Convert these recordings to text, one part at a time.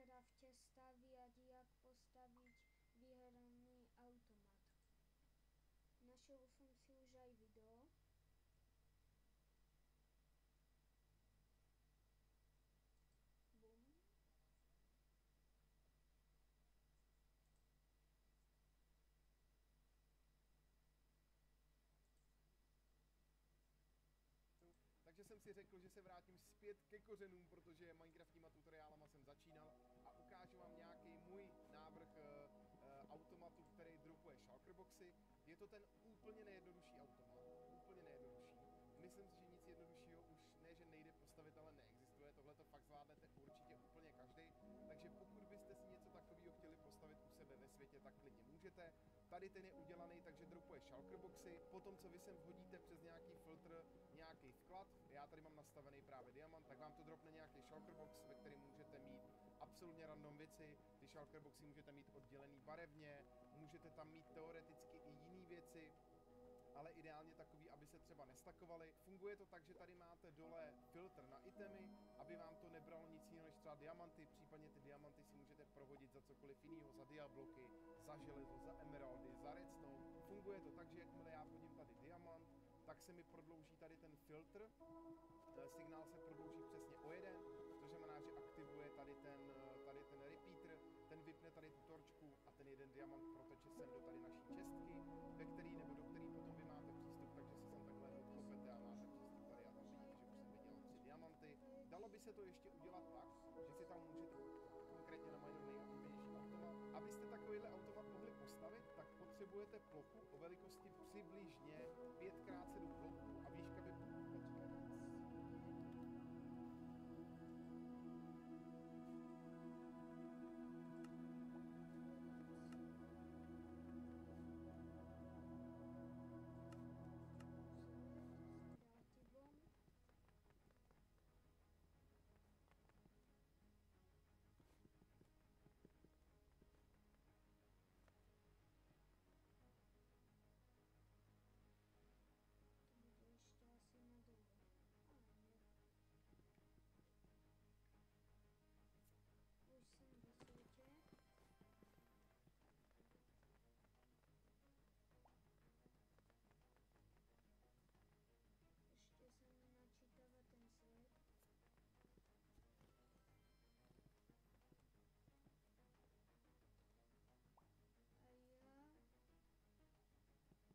Minecraftě stavět, jak postavit výherný automat. Našel jsem si už aj video. Bum. Takže jsem si řekl, že se vrátím zpět ke kořenům, protože Minecraftníma tutoriálama jsem začínal a ukážu vám nějaký můj návrh automatu, který dropuje shulkerboxy. Je to ten úplně nejjednodušší automat, úplně nejjednodušší. Myslím si, že nic jednoduššího už ne, že nejde postavit, ale neexistuje. Tohle to fakt zvládnete určitě úplně každý. Takže pokud byste si něco takového chtěli postavit u sebe ve světě, tak klidně můžete. Tady ten je udělaný, takže dropuje shulkerboxy. Potom, co vy sem vhodíte přes nějaký filtr, nějaký vklad, já tady mám nastavený právě diamant, tak vám to dropne nějaký shulkerbox, ve kterém můžete mít absolutně random věci. Ty shulkerboxy můžete mít oddělený barevně, můžete tam mít teoreticky i jiné věci, ale ideálně takový, aby se třeba nestakovaly. Funguje to tak, že tady máte dole filtr na itemy, aby vám to nebralo nic jiného než třeba diamanty, případně ty diamanty si můžete prohodit za cokoliv jiného, za diabloky, za železo, za emeraldy, za redstone. Funguje to tak, že jakmile já vhodím tady diamant, tak se mi prodlouží tady ten filtr, signál se prodlouží přesně o jeden, to znamená, že aktivuje tady ten repeater, ten vypne tady tu torčku a ten jeden diamant proteče sem do tady naší čestky, ve který nebo do který potom vy máte přístup, takže si sem takhle odklopete a máte přístup tady a tam vidíte, že už jsem vydělal 3 diamanty. Dalo by se to ještě udělat tak, že si tam můžete konkrétně na moje nejoblíbenější automat. Abyste takovýhle automat mohli postavit, tak potřebujete plochu o velikosti přibližně 5x7 bloků a výška by ještě asi na dole. Už jsem ve světě. Ještě se mi načítává ten svět. A já si urobím takovou plošinku menšiu. To nie D,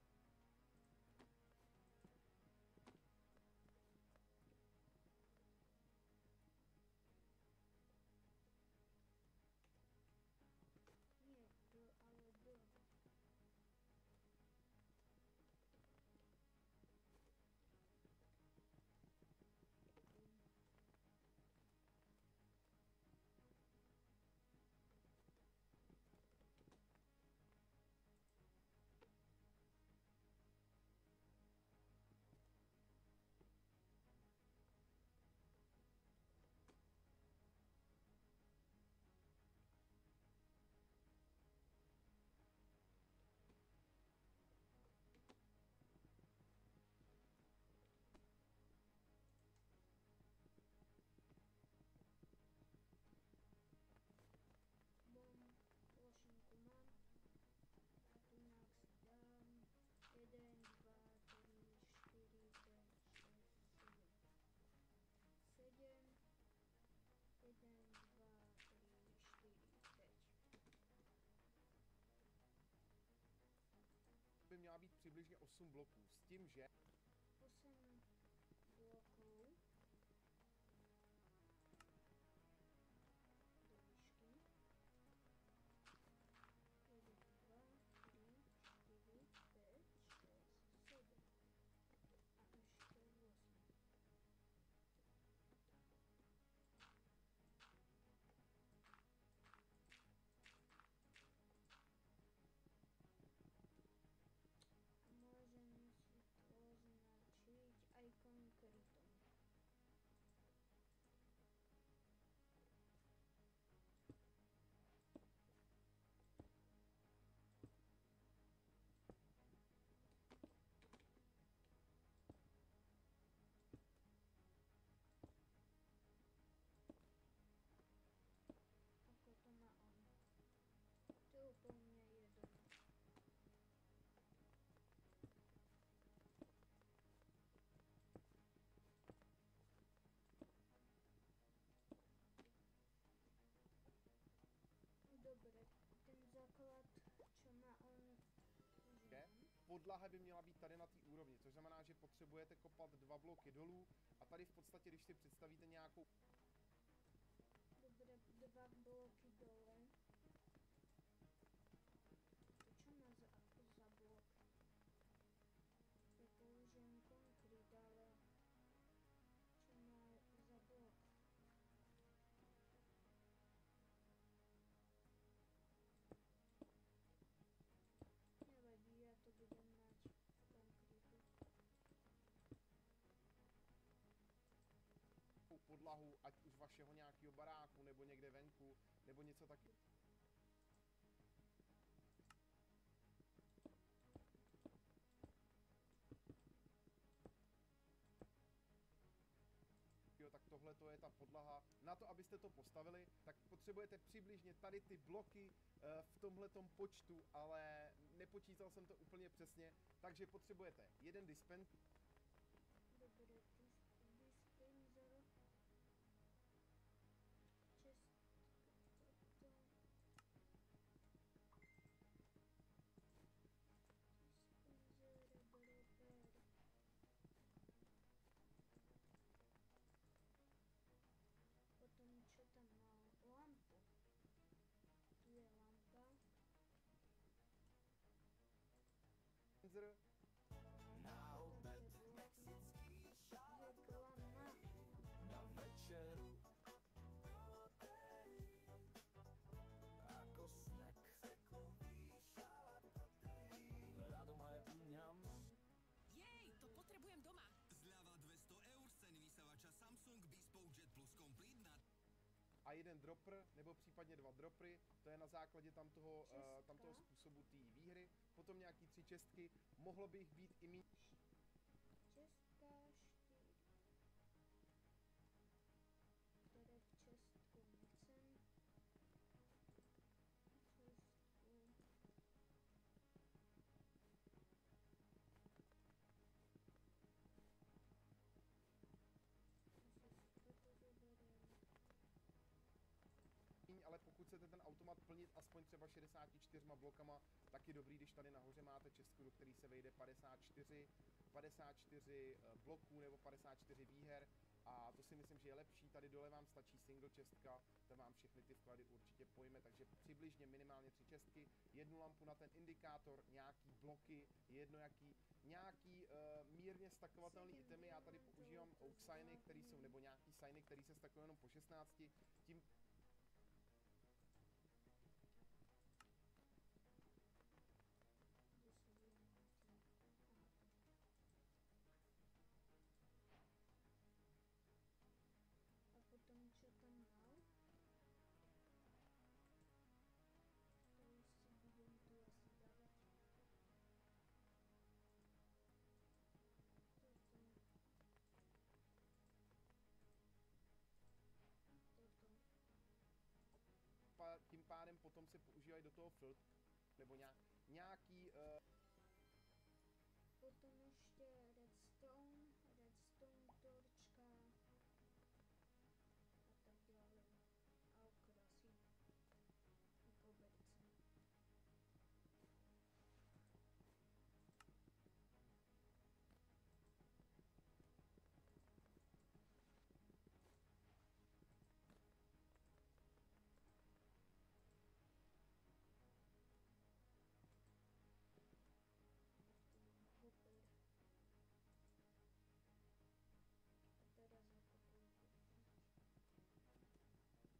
ale D. Plošinku mám a tu si dám 1, 2, 3, 4, 5, 6, 7. 1, 2, 3, 4, 5. by měla být přibližně 8 bloků, s tím, že 8 bloků do výšky. 1, 2, 3, 4, 5, 6, 7 a ještě 8. A můžeme si to podlaha by měla být tady na té úrovni, což znamená, že potřebujete kopat 2 bloky dolů a tady v podstatě, když si představíte nějakou... Dobre, 2 bloky dole. To čo má za blok? Ja použijem konkrét, ale čo má za blok? Nevadí, ja to budem mať v konkrétu. podlahu, ať už vašeho nějakého baráku, nebo někde venku, nebo něco taky. Jo, tak tohle to je ta podlaha. Na to, abyste to postavili, tak potřebujete přibližně tady ty bloky v tomhletom počtu, ale nepočítal jsem to úplně přesně, takže potřebujete jeden dispenser. Dobre, dispenser. Potom čo tam mal? Lampu. Tu je lampa. Na obed mexický Reklama. na večeru ako snack rado moje uňam. Jej, to potrebujem doma. Zľava 200 eur z ceny vysavača Samsung Bespoke Jet Plus Complete na... A jeden dropper, nebo případně 2 droppery, to je na základě tamtoho způsobu té výhry. Potom nějaký 3 čestky, mohlo by jich být i méně. Čestka 4. Které v čestku nechcem. Čestku. Toto zoberiem. Ale pokud chcete ten automat plnit aspoň třeba 64 blokama, tak je dobrý, když tady nahoře máte čestku, do který se vejde 54 bloků nebo 54 výher, a to si myslím, že je lepší. Tady dole vám stačí single čestka, ta vám všechny ty vklady určitě pojme, takže přibližně minimálně 3 čestky, jednu lampu na ten indikátor, nějaký bloky, jedno jaký, nějaký mírně stakovatelný itemy. Já tady používám oak signy, který jsou, nebo nějaký signy, který se stakují jenom po 16, tím A potom čo tam mal? To už si budem tu asi dávať. Toto. tím pádem potom se používají do toho filtru, nebo nějaký... Potom ešte redstone torčka a tak ďalej. A okrasy. A koberce. Hopper. A teraz zakopujem kostič.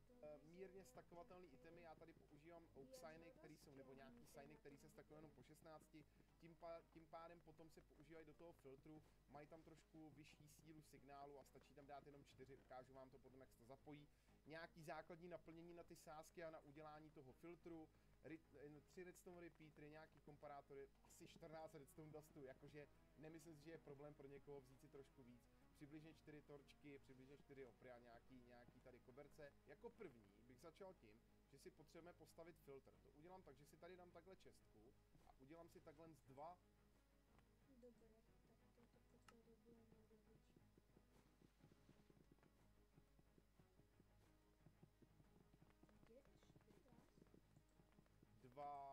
No to mírně stakovatelný itemy, já tady používám oak signy, který jsou, nebo nějaký signy, který se stakují jenom po 16, tím pádem potom se používají do toho filtru, mají tam trošku vyšší sílu signálu a stačí tam dát jenom 4, ukážu vám to potom, jak se to zapojí. Nějaký základní naplnění na ty sázky a na udělání toho filtru, 3 redstone repeatery, nějaký komparátory, asi 14 redstone dustů, jakože nemyslím si, že je problém pro někoho vzít si trošku víc. Přibližně 4 torčky, přibližně 4 opry a nějaký tady koberce. Jako první bych začal tím, že si potřebujeme postavit filtr. To udělám tak, že si tady dám takhle čestku a udělám si takhle z 2. Dobre, tak toto potrebujeme robiť. Kde ešte raz? 2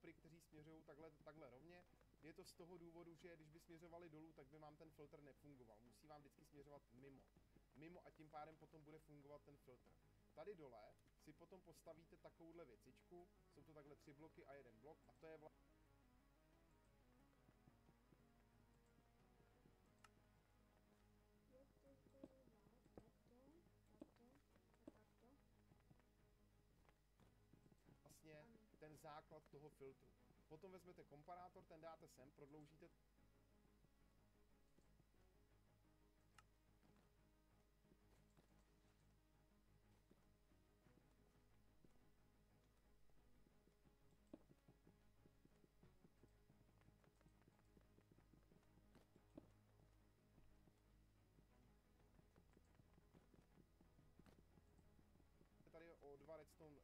hopry, kteří směřují takhle rovně. Je to z toho důvodu, že když by směřovali dolů, tak by vám ten filtr nefungoval. Musí vám vždycky směřovat mimo a tím pádem potom bude fungovat ten filtr. Tady dole si potom postavíte takovouhle věcičku, jsou to takhle 3 bloky a 1 blok a to je vlastně ten základ toho filtru. Potom vezmete komparátor, ten dáte sem, prodloužíte tady o 2 redstone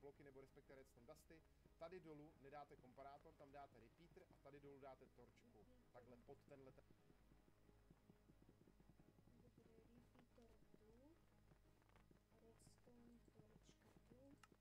bloky nebo respektive redstone dusty. Tady dolů nedáte komparátor, tam dáte repeater a tady dolů dáte torčku. Takhle pod tenhle ten... Dobré, repeater tu, redstone torčka tu. Ten spodní hopr.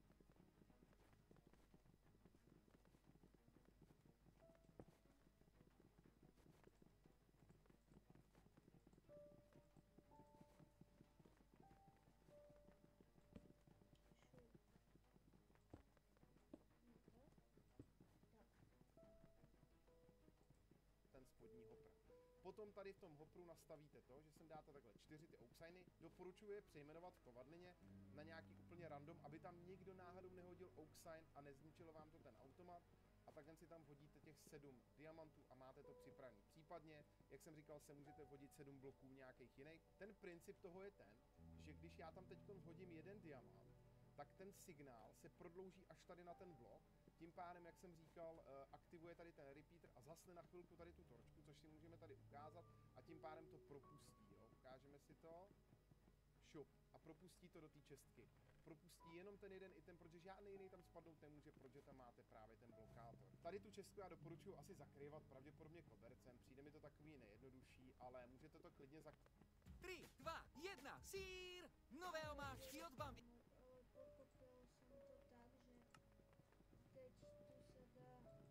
Potom tady v tom hopru nastavíte to, že sem dáte takhle 4 ty oaksigny. Doporučuji je přejmenovat v kovadlině na nějaký úplně random, aby tam nikdo náhodou nehodil oaksign a nezničil vám to ten automat. A takhle si tam vhodíte těch 7 diamantů a máte to připravený. Případně, jak jsem říkal, se můžete vhodit 7 bloků nějakých jiných. Ten princip toho je ten, že když já tam teď vhodím 1 diamant, tak ten signál se prodlouží až tady na ten blok. Tím pádem, jak jsem říkal, aktivuje tady ten repeater a zhasne na chvilku tady tu torčku, což si můžeme tady ukázat a tím pádem to propustí, jo. Ukážeme si to. Šup. A propustí to do té čestky. Propustí jenom ten jeden item, protože žádný jiný tam spadnout nemůže, protože tam máte právě ten blokátor. Tady tu čestku já doporučuji asi zakrývat pravděpodobně kobercem, přijde mi to takový nejjednodušší, ale můžete to klidně 3, 2, 1, sír! Nové omáčky od Bambi. Ale pochopil jsem to tak, že teď tu se dá tak.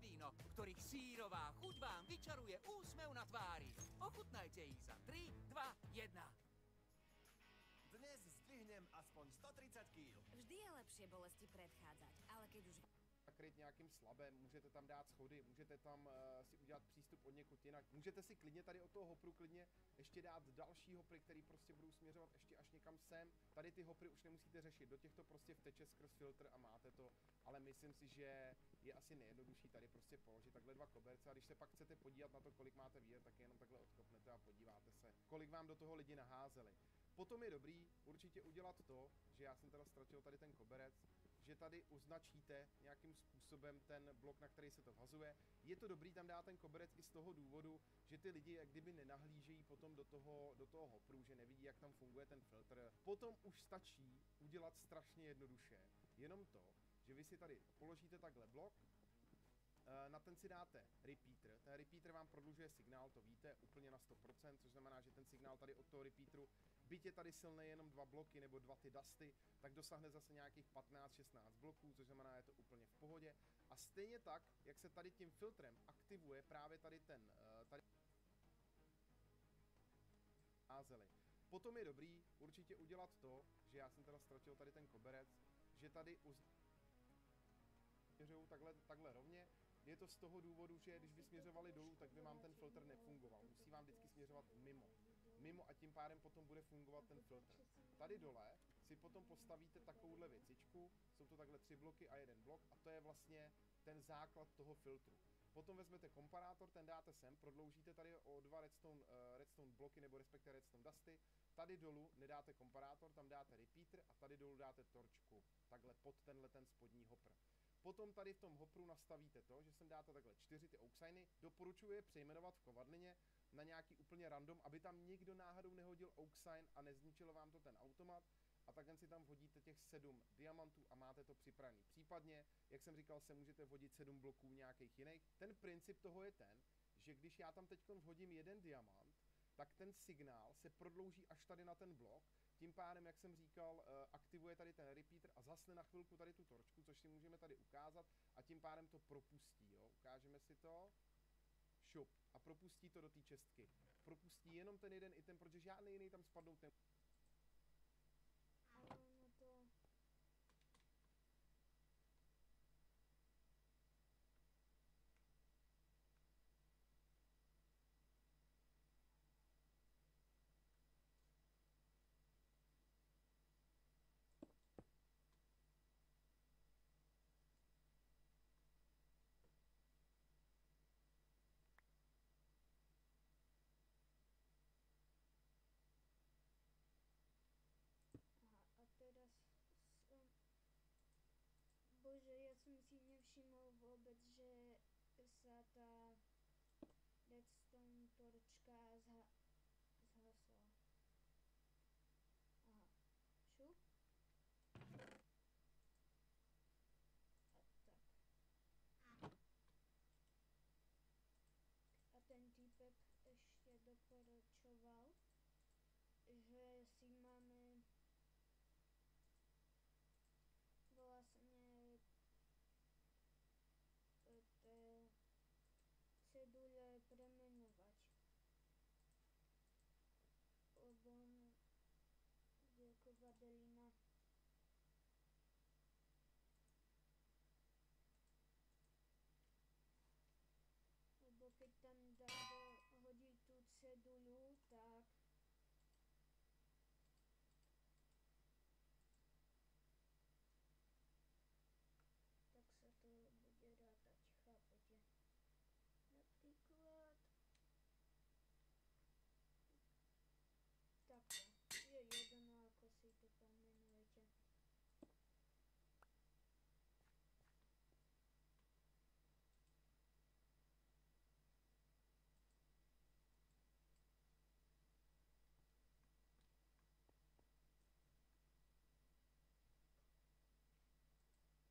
Víno, ktorých sírová chuť vám vyčaruje úsmev na tvári. Ochutnajte ich za 3, 2, 1. Dnes zdvihnem aspoň 130 kg. Vždy je lepšie bolesti predchádzať, ale keď už... Zakryt nějakým slabem, můžete tam dát schody, můžete tam si udělat přístup od někud jinak. Můžete si klidně tady od toho hopru klidně ještě dát další hopry, který prostě budou směřovat ještě až někam sem. Tady Tady ty hopry už nemusíte řešit, do těch to prostě vteče skrz filtr a máte to, ale myslím si, že je asi nejjednodušší tady prostě položit takhle 2 koberce a když se pak chcete podívat na to, kolik máte výher, tak jenom takhle odkopnete a podíváte se, kolik vám do toho lidi naházeli. Potom je dobrý určitě udělat to, že já jsem teda ztratil tady ten koberec, že tady označíte nějakým způsobem ten blok, na který se to vhazuje. Je to dobrý tam dát ten koberec i z toho důvodu, že ty lidi jak kdyby nenahlížejí potom do toho hopru, že nevidí, jak tam funguje ten filtr. Potom už stačí udělat strašně jednoduše jenom to, že vy si tady položíte takhle blok, na ten si dáte repeater. Ten repeater vám prodlužuje signál, to víte, úplně na 100%, což znamená, že ten signál tady od toho repeateru, byť je tady silné jenom 2 bloky nebo 2 ty dusty, tak dosáhne zase nějakých 15-16 bloků, což znamená, je to úplně v pohodě. A stejně tak, jak se tady tím filtrem aktivuje právě tady ten házeli. Potom je dobrý určitě udělat to, že já jsem teda ztratil tady ten koberec, že tady směřují takhle rovně. Je to z toho důvodu, že když by směřovali dolů, tak by vám ten filtr nefungoval. Musí vám vždycky směřovat mimo a tím pádem potom bude fungovat ten filtr. Tady dole si potom postavíte takovouhle věcičku, jsou to takhle 3 bloky a 1 blok a to je vlastně ten základ toho filtru. Potom vezmete komparátor, ten dáte sem, prodloužíte tady o 2 redstone bloky nebo respektive redstone dusty. Tady dolů nedáte komparátor, tam dáte repeater a tady dolů dáte torčku, takhle pod tenhle ten spodní hopr. Potom tady v tom hopru nastavíte to, že sem dáte takhle 4 ty oxiny. Doporučuji je přejmenovat v kovadlině na nějaký úplně random, aby tam nikdo náhodou nehodil oxine a nezničil vám to ten automat. A takhle si tam vhodíte těch 7 diamantů a máte to připravený. Případně, jak jsem říkal, se můžete vhodit 7 bloků nějakých jiných. Ten princip toho je ten, že když já tam teď vhodím 1 diamant, tak ten signál se prodlouží až tady na ten blok. Tím pádem, jak jsem říkal, aktivuje tady ten repeater a zasne na chvilku tady tu torčku, což si můžeme tady ukázat a tím pádem to propustí, jo. Ukážeme si to. Šup. A propustí to do té čestky. Propustí jenom ten jeden item, protože žádný jiný tam spadnout nemůže. Ale ono to... A teda bože, já jsem si nevšiml vůbec, že sa ta redstone torčka zhasla. Aha, šup. A tak. A ten týpek ještě doporučoval, že si máme vlastně té cedule premenovať. Lebo on je kovadlina. Lebo keď tam hodí tu cedulu, tak sa to bude rátať, chápete? Napríklad takto. Je jedno, ako si to pomenujete.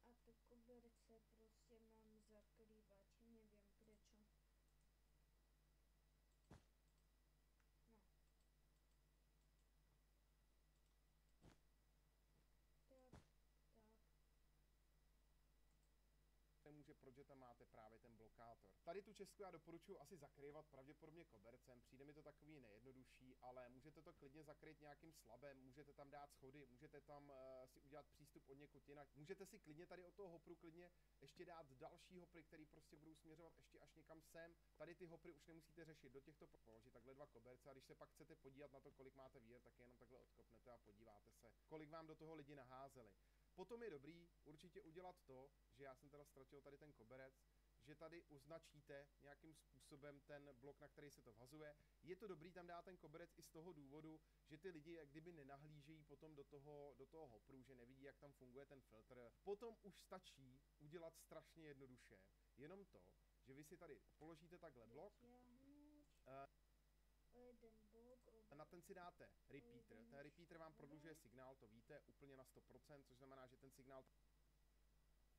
A to koberce prostě mám zakrývať, nevím prečo. No. Tak. Nemůže, protože tam máte právě ten blokátor. Tady tu čestku já doporučuji asi zakrývat pravděpodobně kobercem, přijde mi to takový nejjednodušší, ale můžete to klidně zakryt nějakým slabem, můžete tam dát schody, můžete tam si udělat přístup od někud jinak. Můžete si klidně tady od toho hopru klidně ještě dát další hopry, který prostě budou směřovat ještě až někam sem. Tady ty hopry už nemusíte řešit, do těchto položit takhle 2 koberce a když se pak chcete podívat na to, kolik máte výher, tak jenom takhle odkopnete a podíváte se, kolik vám do toho lidi naházeli. Potom je dobrý určitě udělat to, že já jsem teda ztratil tady ten koberec, že tady označíte nějakým způsobem ten blok, na který se to vhazuje. Je to dobrý tam dát ten koberec i z toho důvodu, že ty lidi jak kdyby nenahlížejí potom do toho hopru, že nevidí, jak tam funguje ten filtr. Potom už stačí udělat strašně jednoduše jenom to, že vy si tady položíte takhle blok, na ten si dáte repeater. Ten repeater vám prodlužuje signál, to víte, úplně na 100%, což znamená, že ten signál Šup.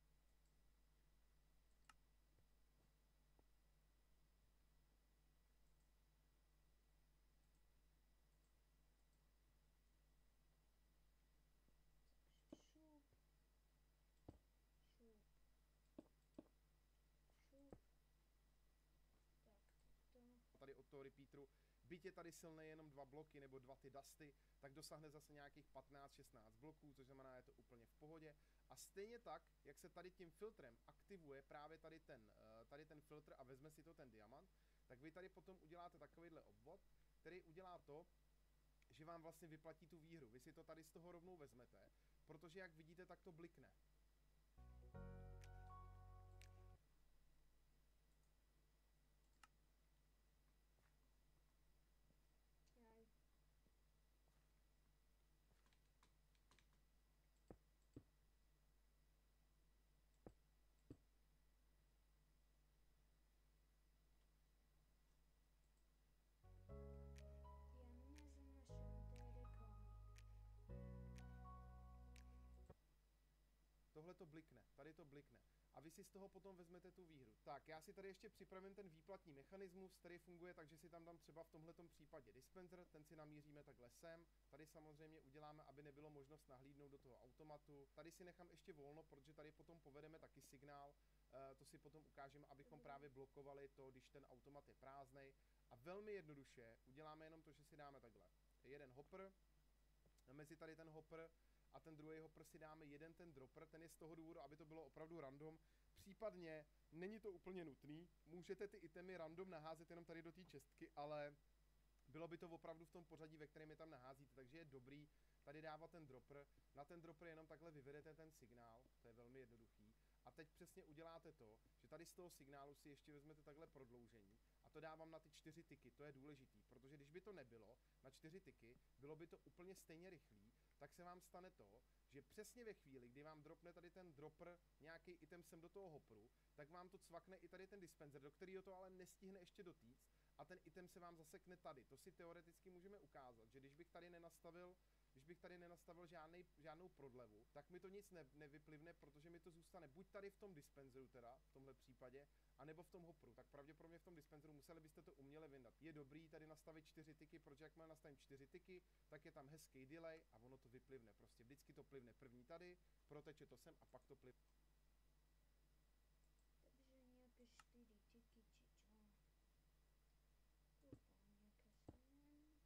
Šup. Šup. Tak to. tady od toho repeateru, byť je tady silné jenom 2 bloky nebo 2 ty dusty, tak dosáhne zase nějakých 15-16 bloků, což znamená, je to úplně v pohodě. A stejně tak, jak se tady tím filtrem aktivuje právě tady ten filtr a vezme si to ten diamant, tak vy tady potom uděláte takovýhle obvod, který udělá to, že vám vlastně vyplatí tu výhru. Vy si to tady z toho rovnou vezmete, protože jak vidíte, tak to blikne. Jaj. Já neznáším té reklamy. Tohle to blikne, tady to blikne. A vy si z toho potom vezmete tu výhru. Tak, já si tady ještě připravím ten výplatní mechanismus, který funguje, takže si tam dám třeba v tomhletom případě dispenser, ten si namíříme takhle sem. Tady samozřejmě uděláme, aby nebylo možnost nahlídnout do toho automatu. Tady si nechám ještě volno, protože tady potom povedeme taky signál. To si potom ukážeme, abychom právě blokovali to, když ten automat je prázdnej. A velmi jednoduše uděláme jenom to, že si dáme takhle jeden hopper, mezi tady ten hopper a ten druhý hopper si dáme jeden ten dropper, ten je z toho důvodu, aby to bylo opravdu random. Případně není to úplně nutný, můžete ty itemy random naházet jenom tady do té čestky, ale bylo by to opravdu v tom pořadí, ve kterém je tam naházíte, takže je dobrý tady dávat ten dropper. Na ten dropper jenom takhle vyvedete ten signál, to je velmi jednoduchý. A teď přesně uděláte to, že tady z toho signálu si ještě vezmete takhle prodloužení a to dávám na ty 4 tyky, to je důležitý, protože když by to nebylo na 4 tyky, bylo by to úplně stejně rychlý, tak se vám stane to, že přesně ve chvíli, kdy vám dropne tady ten dropper nějaký item sem do toho hopru, tak vám to cvakne i tady ten dispenser, do kterého to ale nestihne ještě dotýct a ten item se vám zasekne tady. To si teoreticky můžeme ukázat, že když bych tady nenastavil žádnou prodlevu, tak mi to nic nevyplivne, protože mi to zůstane buď tady v tom dispenseru teda, v tomhle případě, anebo v tom hopru. Tak pravděpodobně v tom dispenseru museli byste to uměle vyndat. Je dobrý tady nastavit 4 tyky, protože jakmile nastavím 4 tyky, tak je tam hezký delay a ono to vyplivne. Prostě vždycky to plivne první tady, proteče to sem a pak to plivne. Takže nějaké 4 tyky či čo. Doufám nějaké sem. Šup, šup. Šup.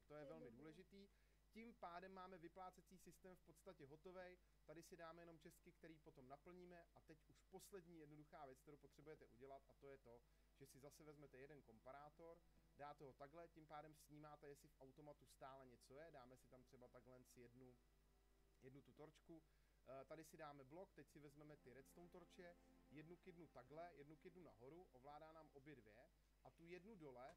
to je velmi důležitý. Tím pádem máme vyplácecí systém v podstatě hotovej, tady si dáme jenom čestky, který potom naplníme a teď už poslední jednoduchá věc, kterou potřebujete udělat a to je to, že si zase vezmete jeden komparátor, dáte ho takhle, tím pádem snímáte, jestli v automatu stále něco je, dáme si tam třeba takhle jednu tu torčku, tady si dáme blok, teď si vezmeme ty redstone torče, jednu kydnu takhle, jednu kydnu nahoru, ovládá nám obě dvě a tu jednu dole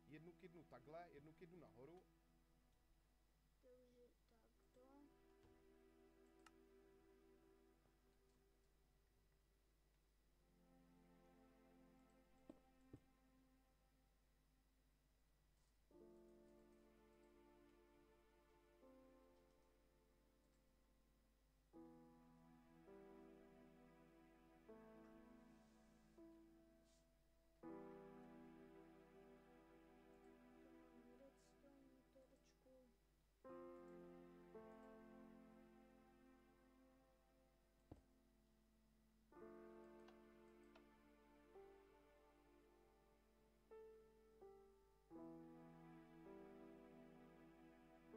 jednu kydnu takhle, jednu kydnu nahoru. Takže takto.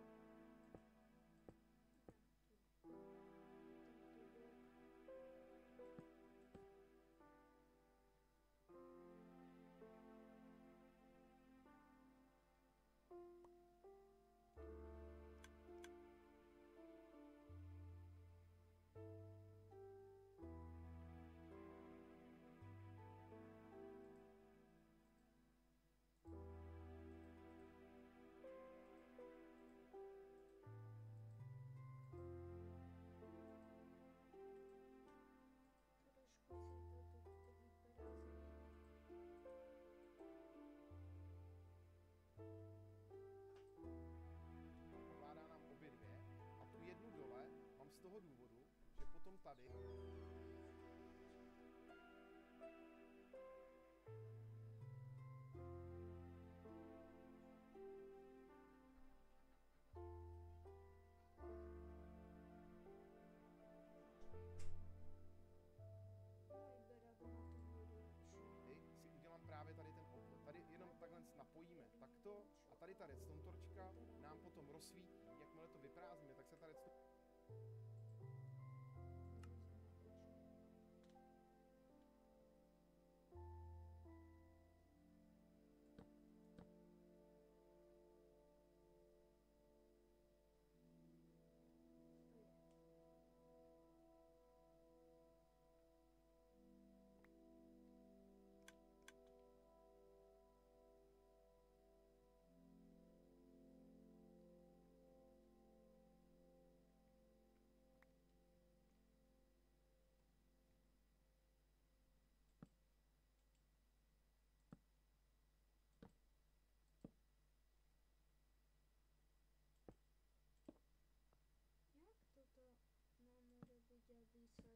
Redstone torčku. Trošku si to tu vyprázdním. Ovládá nám obě dvě a tu jednu dole mám z toho důvodu, že potom tady si udělám právě tady ten obvod. Tady jenom takhle napojíme takto a tady ta redstone torčka nám potom rozsvítí, jakmile to vyprázdníme, tak se ta redstone... Jak toto nám urobiť, aby sa toto rozsvietilo?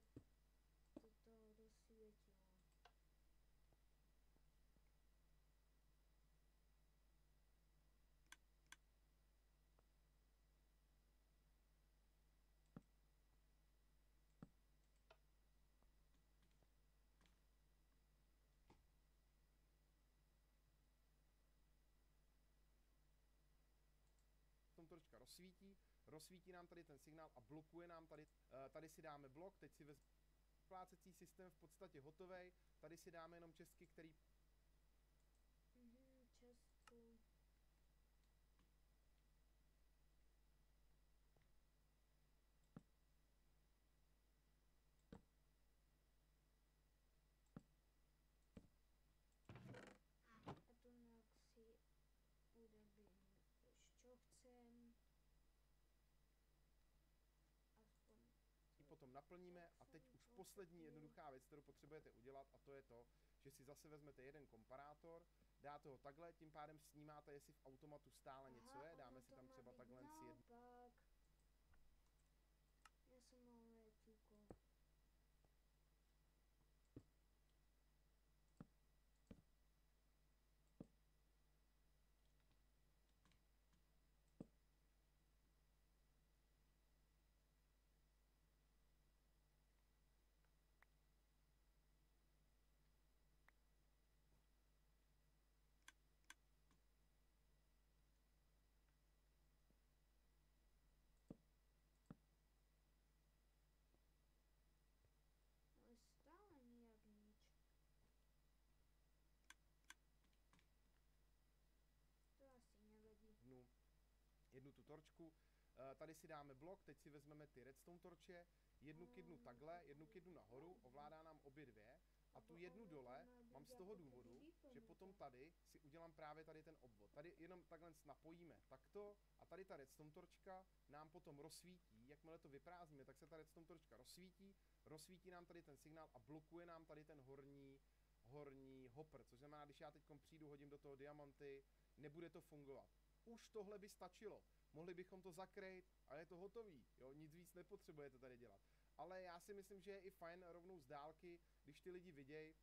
Torčka rozsvítí nám tady ten signál a blokuje nám tady, tady si dáme blok, teď si vezmeme vyplácecí systém v podstatě hotovej, tady si dáme jenom čestky, který... Čestku. A tu si urobím, čo chcem. Aspoň Potom naplníme a teď už poslední jednoduchá věc, kterou potřebujete udělat a to je to, že si zase vezmete jeden komparátor, dáte ho takhle, tím pádem snímáte, jestli v automatu stále něco je, dáme si tam třeba takhle jednu. Já jsem malé ťuko. torčku. Tady si dáme blok, teď si vezmeme ty redstone torče, jednu kydnu takhle, jednu kydnu nahoru, ovládá nám obě dvě a tu jednu dole mám z toho důvodu, že potom tady si udělám právě tady ten obvod. Tady jenom takhle napojíme takto a tady ta redstone torčka nám potom rozsvítí, jakmile to vyprázdníme, tak se ta redstone torčka rozsvítí nám tady ten signál a blokuje nám tady ten horní hopper, což znamená, když já teď přijdu, hodím do toho diamanty, nebude to fungovat. Už tohle by stačilo. Mohli bychom to zakrýt a je to hotový, jo, nic víc nepotřebujete tady dělat. Ale já si myslím, že je i fajn rovnou z dálky, když ty lidi vidějí,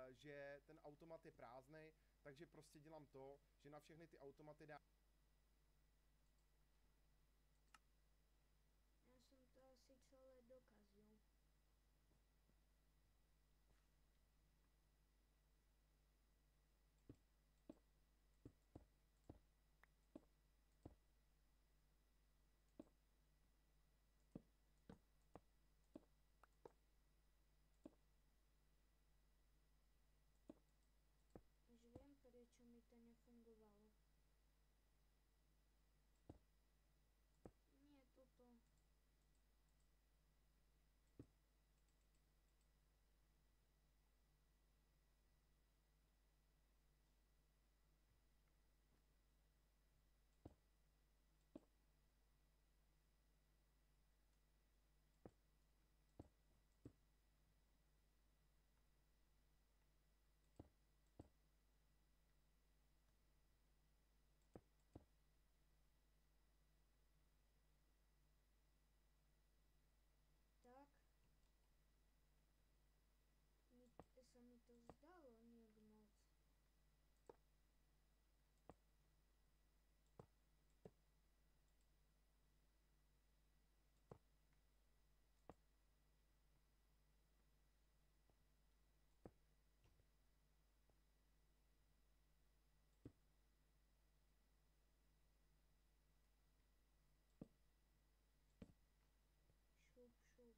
že ten automat je prázdnej, takže prostě dělám to, že na všechny ty automaty dám. Já jsem to asi celé dokazil. Už vím, proč mi to nefungovalo. Nie toto. Tak. Se mi to zdalo nějak moc. Šup, šup.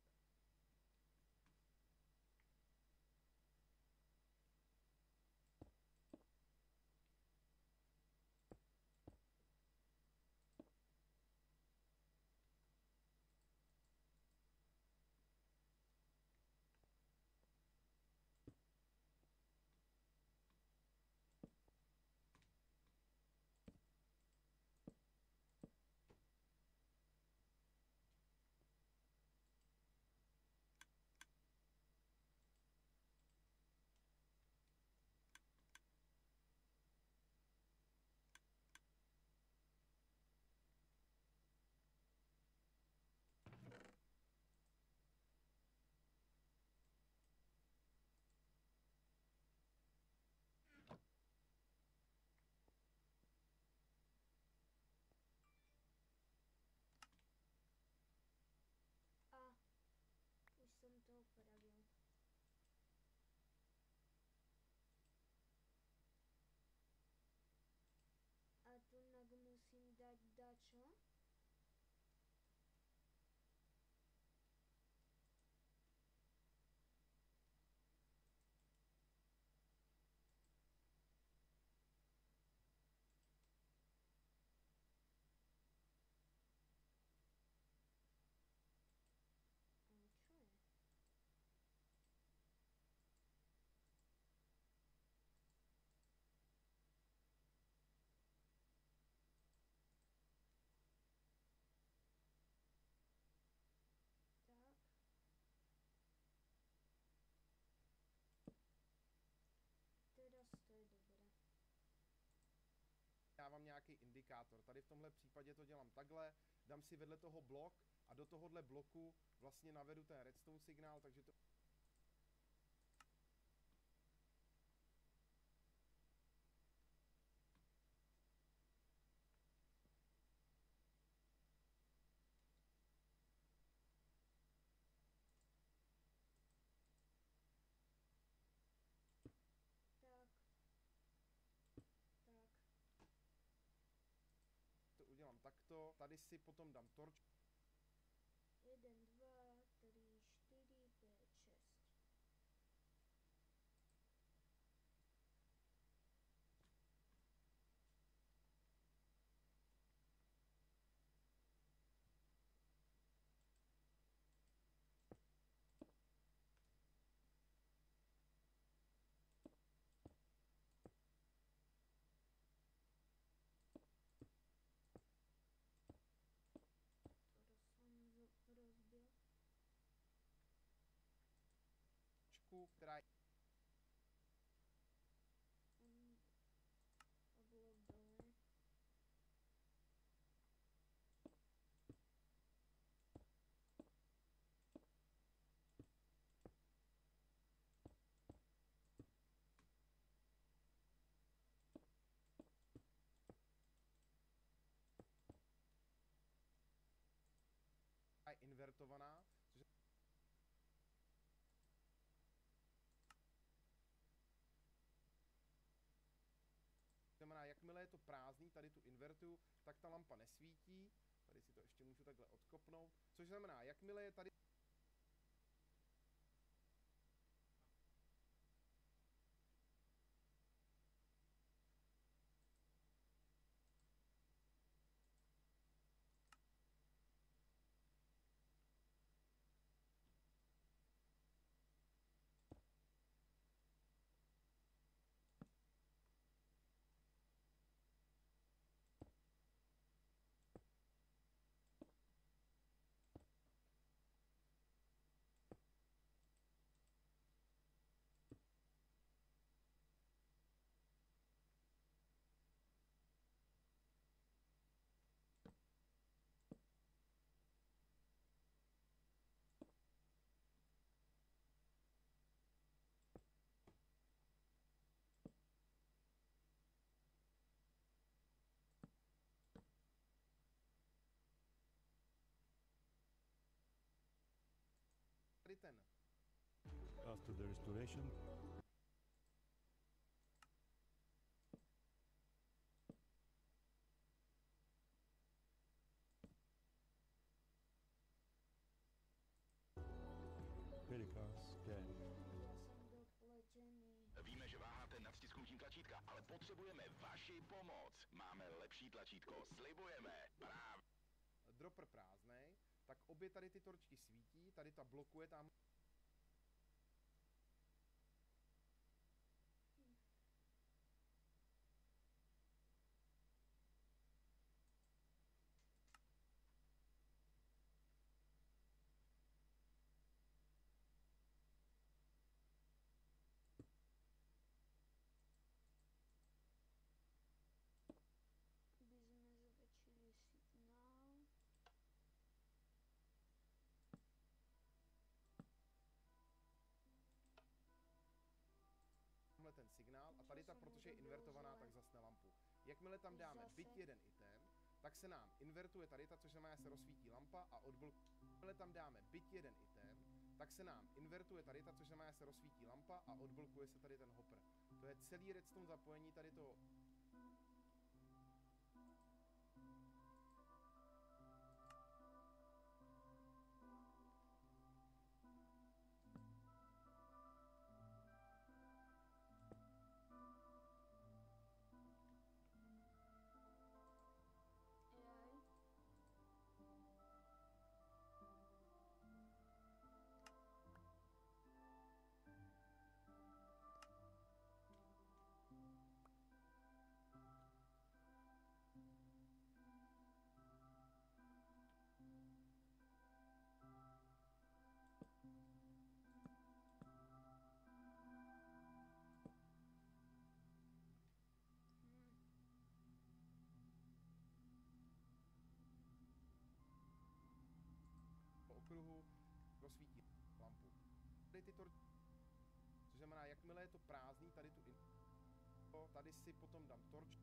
A už jsem to opravil. A tu musím dát dačo. A čo je? Tak. Teraz to je dobré. Dávám nějaký indikátor. Tady v tomhle případě to dělám takhle, dám si vedle toho blok a do tohohle bloku vlastně navedu ten redstone signál, takže to... Tak. Tak. To udělám takto, tady si potom dám torč. 1, 2, 3, 4, 5, 6. která je oblok dole. invertovaná, což znamená, jakmile je to prázdný, tady tu invertuju, tak ta lampa nesvítí. Tady si to ještě můžu takhle odkopnout. Což znamená, jakmile je tady tady ten After the restoration, Pelicans scan. Já jsem dopletený. Víme, že váháte nad stisknutím tlačítka, ale potřebujeme vaši pomoc. Máme lepší tlačítko, slibujeme. Právě. dropper prázdnej, tak obě tady ty torčky svítí, tady ta blokuje tam. Aby jsme zvětšili signál. Tamhle ten signál a tady ta, protože je invertovaná, tak zasne lampu. Jakmile tam dáme Zase. byť jeden item, tak se nám invertuje tady ta, což znamená, že se rozsvítí lampa a odblokuje. Jakmile tam dáme byť jeden item, tak se nám invertuje tady ta, což znamená, že se rozsvítí lampa a odblokuje se tady ten hopper. To je celý redstone zapojení tady to. Jaj. Po okruhu rozsvítí lampu. Tady ty což znamená, jakmile je to prázdný, tady tu tady si potom dám torč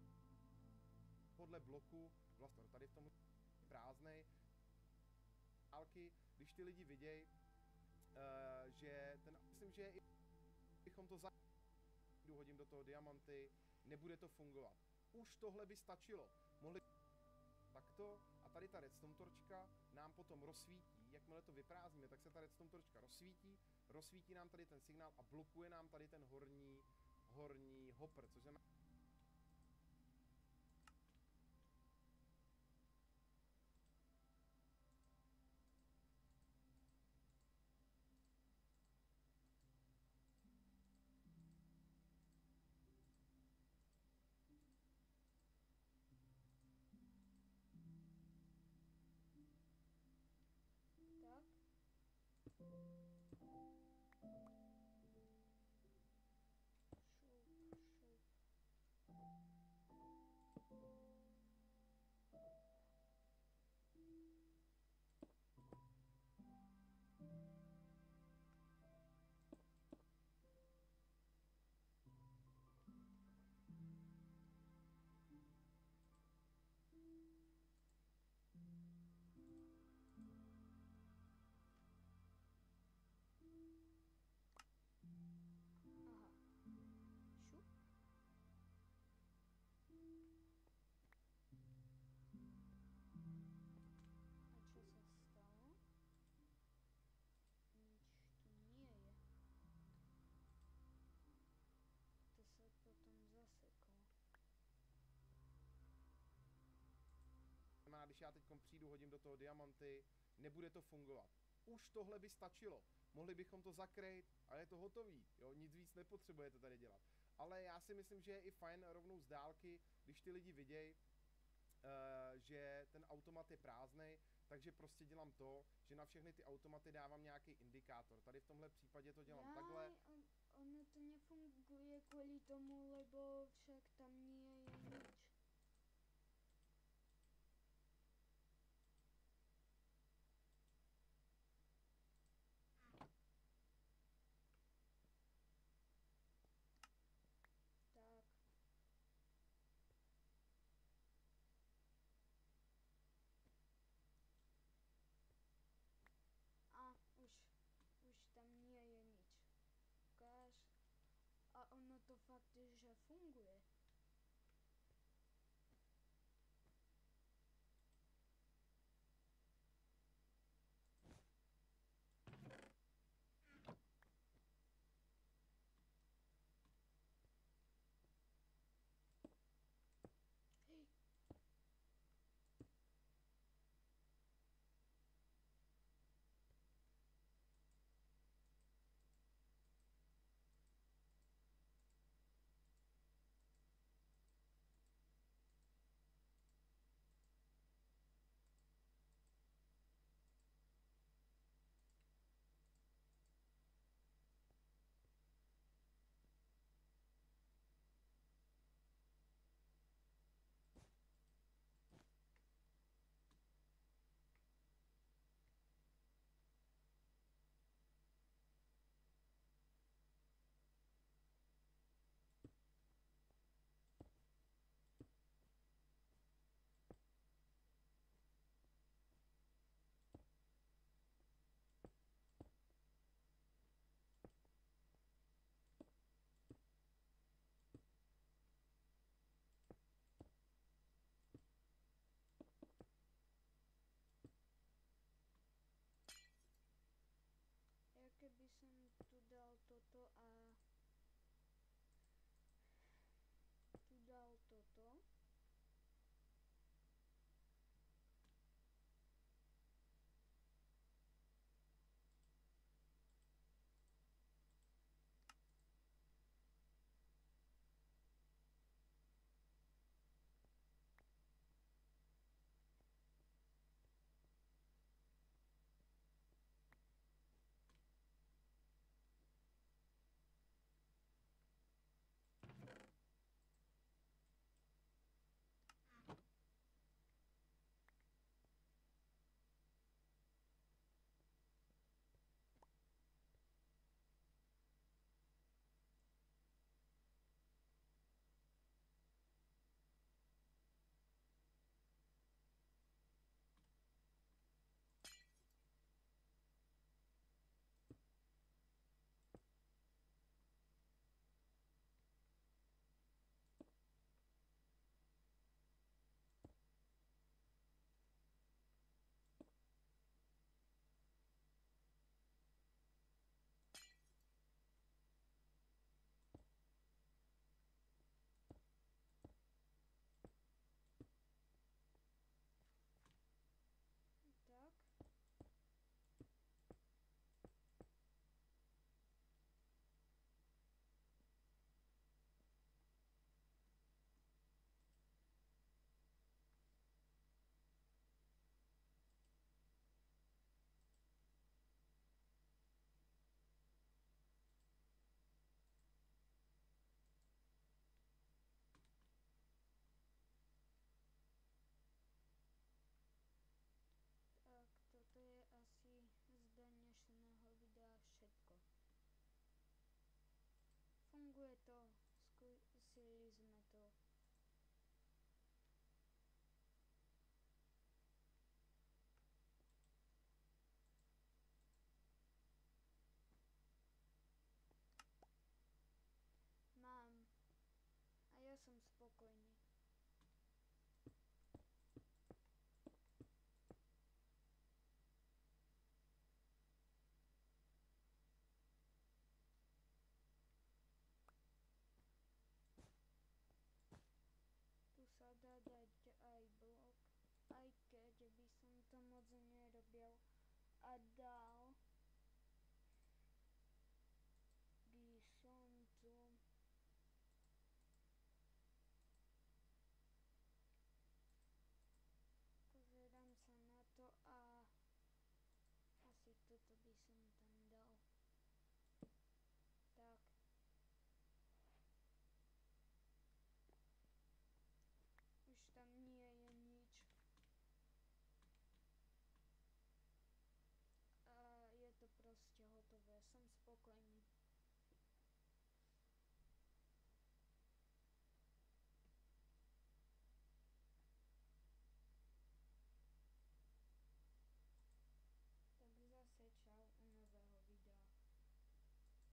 podle bloku, vlastně tady v tom prázdnej dálky, když ty lidi vidějí, že ten, myslím, že bychom to hodím do toho diamanty, nebude to fungovat. Už tohle by stačilo. Mohli takto a tady ta redstone torčka nám potom rozsvítí, jakmile to vyprázdníme, tak se ta redstone torčka rozsvítí nám tady ten signál a blokuje nám tady ten horní hopper, což znamená, Tak. já teď přijdu, hodím do toho diamanty, nebude to fungovat. Už tohle by stačilo. Mohli bychom to zakrýt a je to hotový, jo, nic víc nepotřebujete tady dělat. Ale já si myslím, že je i fajn rovnou z dálky, když ty lidi vidějí, že ten automat je prázdnej, takže prostě dělám to, že na všechny ty automaty dávám nějaký indikátor. Tady v tomhle případě to dělám takhle. Ono to nefunguje kvůli tomu, lebo však tam nie je nič. Tak. A už tam nie je nič. Ukáž. A ono to fakt, že funguje. Hej. Keby som tu dal toto a tu dal toto. Tak. Tak, toto je asi z dnešného videa všetko. Funguje to, skúsili sme to. Mám. A ja som spokojný. Tu sa dá dať aj blok, aj keď rozbil a dal